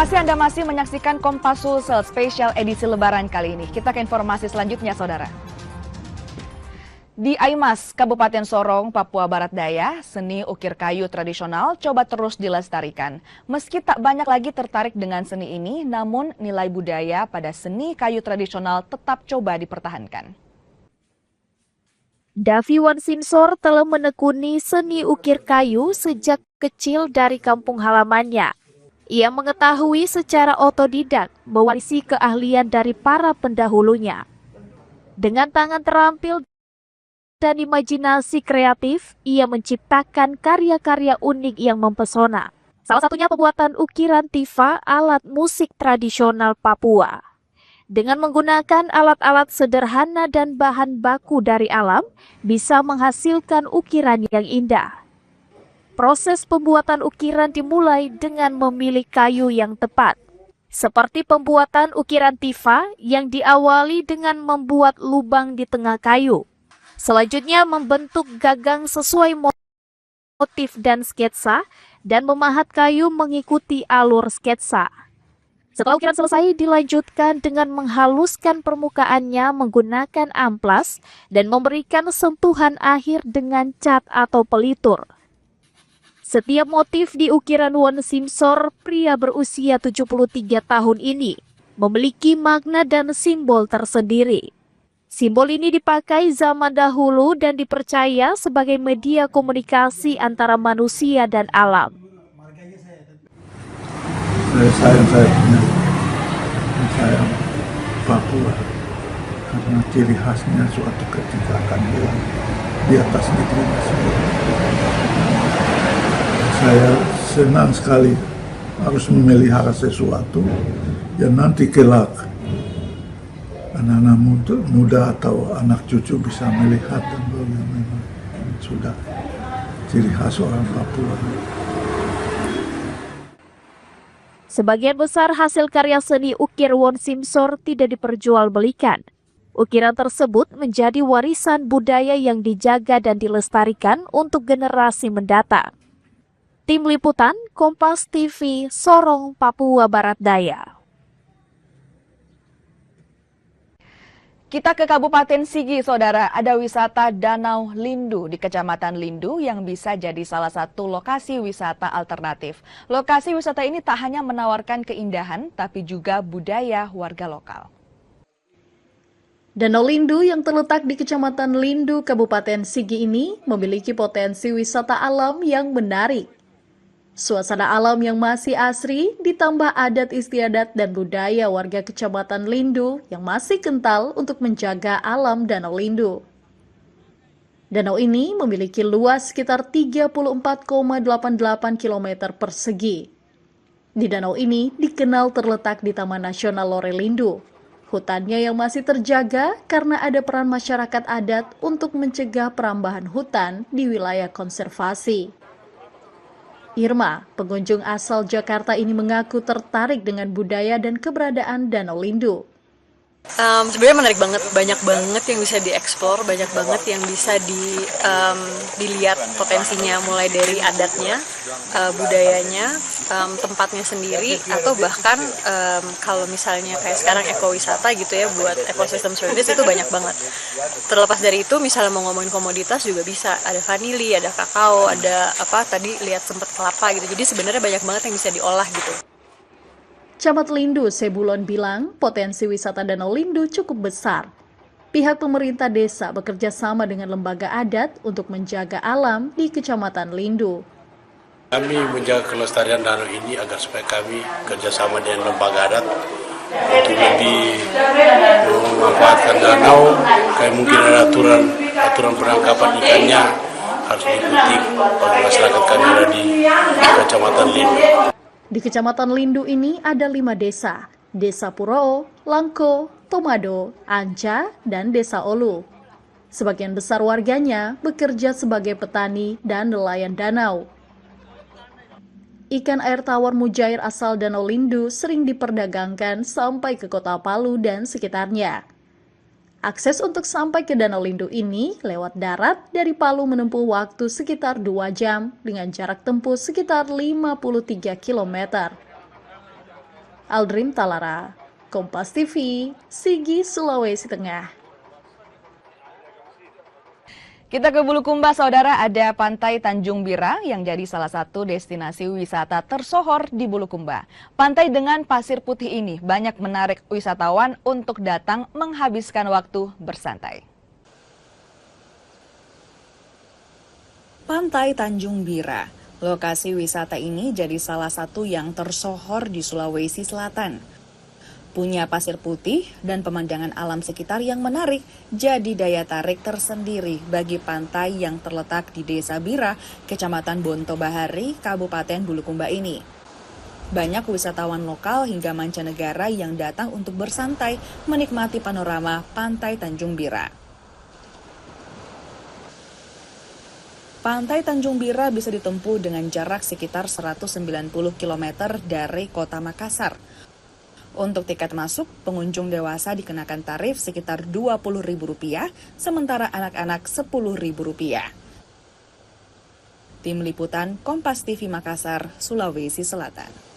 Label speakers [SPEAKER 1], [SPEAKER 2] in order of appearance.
[SPEAKER 1] kasih Anda masih menyaksikan Kompas Sulsel spesial edisi Lebaran kali ini. Kita ke informasi selanjutnya, Saudara. Di Aimas, Kabupaten Sorong, Papua Barat Daya, seni ukir kayu tradisional coba terus dilestarikan. Meski tak banyak lagi tertarik dengan seni ini, namun nilai budaya pada seni kayu tradisional tetap coba dipertahankan.
[SPEAKER 2] Daviwan Simsor telah menekuni seni ukir kayu sejak kecil dari kampung halamannya. Ia mengetahui secara otodidak mewarisi keahlian dari para pendahulunya. Dengan tangan terampil dan imajinasi kreatif, ia menciptakan karya-karya unik yang mempesona. Salah satunya pembuatan ukiran tifa, alat musik tradisional Papua. Dengan menggunakan alat-alat sederhana dan bahan baku dari alam, bisa menghasilkan ukiran yang indah. Proses pembuatan ukiran dimulai dengan memilih kayu yang tepat. Seperti pembuatan ukiran tifa yang diawali dengan membuat lubang di tengah kayu. Selanjutnya membentuk gagang sesuai motif dan sketsa dan memahat kayu mengikuti alur sketsa. Setelah ukiran selesai, dilanjutkan dengan menghaluskan permukaannya menggunakan amplas dan memberikan sentuhan akhir dengan cat atau pelitur. Setiap motif di ukiran Wan Simsor, pria berusia 73 tahun ini, memiliki makna dan simbol tersendiri. Simbol ini dipakai zaman dahulu dan dipercaya sebagai media komunikasi antara manusia dan alam.
[SPEAKER 3] Saya Papua karena ciri khasnya suatu ketika akan hilang di atas negeri sendiri. Saya senang sekali harus memelihara sesuatu yang nanti kelak anak-anak muda atau anak cucu bisa melihat dan memang sudah ciri khas orang Papua.
[SPEAKER 2] Sebagian besar hasil karya seni ukir Wan Simsor tidak diperjualbelikan. Ukiran tersebut menjadi warisan budaya yang dijaga dan dilestarikan untuk generasi mendatang. Tim Liputan, Kompas TV, Sorong, Papua Barat Daya.
[SPEAKER 1] Kita ke Kabupaten Sigi, Saudara. Ada wisata Danau Lindu di Kecamatan Lindu yang bisa jadi salah satu lokasi wisata alternatif. Lokasi wisata ini tak hanya menawarkan keindahan, tapi juga budaya warga lokal.
[SPEAKER 4] Danau Lindu yang terletak di Kecamatan Lindu, Kabupaten Sigi ini memiliki potensi wisata alam yang menarik. Suasana alam yang masih asri ditambah adat istiadat dan budaya warga Kecamatan Lindu yang masih kental untuk menjaga alam Danau Lindu. Danau ini memiliki luas sekitar 34,88 km persegi. Di danau ini dikenal terletak di Taman Nasional Lore Lindu. Hutannya yang masih terjaga karena ada peran masyarakat adat untuk mencegah perambahan hutan di wilayah konservasi. Irma, pengunjung asal Jakarta ini mengaku tertarik dengan budaya dan keberadaan Danau Lindu.
[SPEAKER 5] Sebenarnya menarik banget, banyak banget yang bisa dieksplor, banyak banget yang bisa dilihat potensinya, mulai dari adatnya, budayanya, tempatnya sendiri, atau bahkan kalau misalnya kayak sekarang ekowisata gitu ya, buat ekosistem service itu banyak banget. Terlepas dari itu, misalnya mau ngomongin komoditas juga bisa, ada vanili, ada kakao, ada apa tadi lihat sempet kelapa gitu. Jadi sebenarnya banyak banget yang bisa diolah gitu.
[SPEAKER 4] Camat Lindu Sebulon bilang potensi wisata Danau Lindu cukup besar. Pihak pemerintah desa bekerja sama dengan lembaga adat untuk menjaga alam di Kecamatan Lindu.
[SPEAKER 6] Kami menjaga kelestarian danau ini agar supaya kami kerjasama dengan lembaga adat untuk lebih memanfaatkan danau. Kayak mungkin ada aturan penangkapan ikannya harus diikuti oleh masyarakat kami ada di Kecamatan Lindu.
[SPEAKER 4] Di Kecamatan Lindu ini ada 5 desa, Desa Puroo, Langko, Tomado, Anca, dan Desa Olu. Sebagian besar warganya bekerja sebagai petani dan nelayan danau. Ikan air tawar mujair asal Danau Lindu sering diperdagangkan sampai ke kota Palu dan sekitarnya. Akses untuk sampai ke Danau Lindu ini lewat darat dari Palu menempuh waktu sekitar 2 jam dengan jarak tempuh sekitar 53 km. Aldrin Talara, Kompas TV, Sigi, Sulawesi Tengah.
[SPEAKER 1] Kita ke Bulukumba, saudara. Ada Pantai Tanjung Bira yang jadi salah satu destinasi wisata tersohor di Bulukumba. Pantai dengan pasir putih ini banyak menarik wisatawan untuk datang menghabiskan waktu bersantai. Pantai Tanjung Bira, lokasi wisata ini jadi salah satu yang tersohor di Sulawesi Selatan. Punya pasir putih dan pemandangan alam sekitar yang menarik, jadi daya tarik tersendiri bagi pantai yang terletak di Desa Bira, Kecamatan Bonto Bahari, Kabupaten Bulukumba ini. Banyak wisatawan lokal hingga mancanegara yang datang untuk bersantai menikmati panorama Pantai Tanjung Bira. Pantai Tanjung Bira bisa ditempuh dengan jarak sekitar 190 km dari kota Makassar. Untuk tiket masuk, pengunjung dewasa dikenakan tarif sekitar Rp20.000, sementara anak-anak Rp10.000. Tim Liputan Kompas TV Makassar, Sulawesi Selatan.